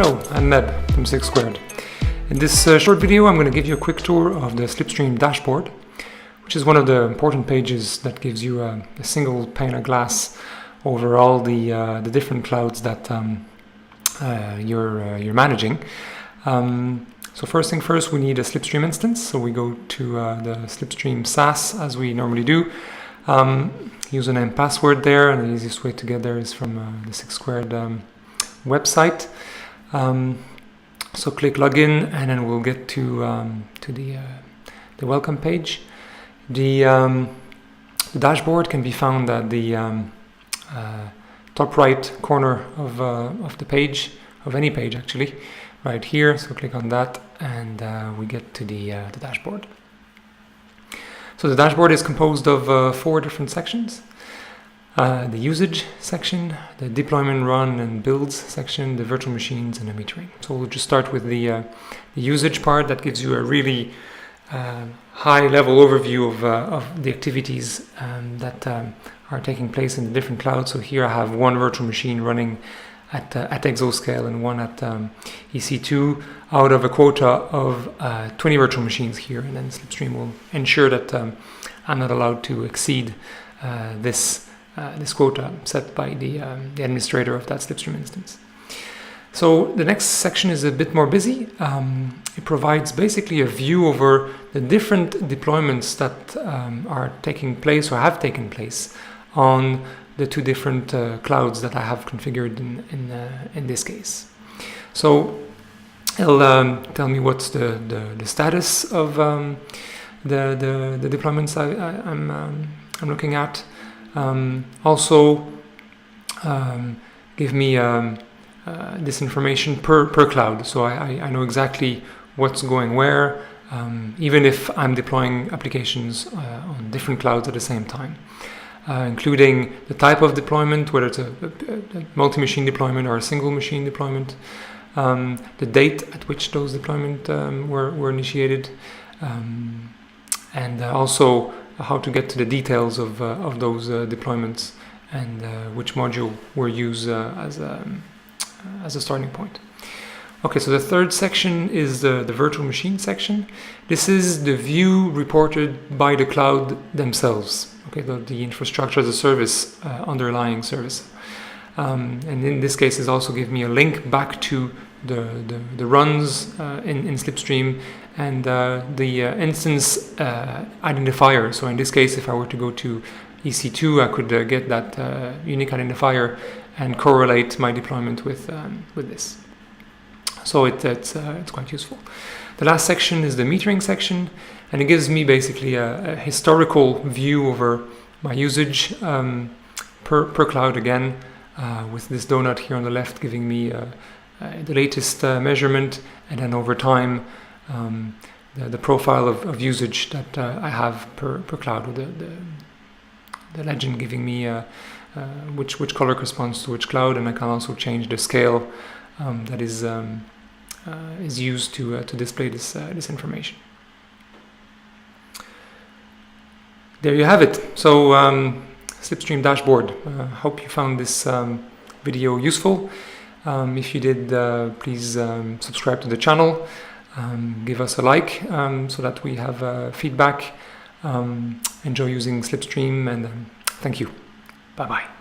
Hello, I'm Ned from SixSq. In this short video I'm going to give you a quick tour of the SlipStream Dashboard, which is one of the important pages that gives you a single pane of glass over all the different clouds that you're managing. So first thing first, we need a SlipStream instance. So we go to the SlipStream SaaS as we normally do. Username and password there, and the easiest way to get there is from the SixSq website. So click login, and then we'll get to the welcome page. The dashboard can be found at the top right corner of the page, of any page actually, right here. So click on that, and we get to the dashboard. So the dashboard is composed of 4 different sections. The usage section, the deployment, run and builds section, the virtual machines, and the metering. So we'll just start with the usage part. That gives you a really high-level overview of the activities that are taking place in the different clouds. So here I have one virtual machine running at exascale and one at EC2 out of a quota of 20 virtual machines here, and then SlipStream will ensure that I'm not allowed to exceed this quota set by the administrator of that SlipStream instance. So the next section is a bit more busy. It provides basically a view over the different deployments that are taking place or have taken place on the 2 different clouds that I have configured in this case. So it'll tell me what's the status of the deployments I'm looking at. Also give me this information per cloud, so I know exactly what's going where, even if I'm deploying applications on different clouds at the same time. Including the type of deployment, whether it's a multi-machine deployment or a single machine deployment, the date at which those deployments were initiated, and also how to get to the details of those deployments and which module were used as a starting point. Okay, so the third section is the virtual machine section. This is the view reported by the cloud themselves. Okay, the infrastructure as a service, underlying service. And in this case, it also gives me a link back to the runs in SlipStream and the instance identifier. So in this case, if I were to go to EC2, I could get that unique identifier and correlate my deployment with this. So it's quite useful. The last section is the metering section, and it gives me basically a historical view over my usage per cloud again, with this donut here on the left giving me the latest measurement, and then over time the profile of usage that I have per cloud, with the legend giving me which color corresponds to which cloud, and I can also change the scale that is used to display this information. There you have it. So SlipStream Dashboard. Hope you found this video useful. If you did, please subscribe to the channel. Give us a like so that we have feedback. Enjoy using SlipStream, and thank you. Bye-bye.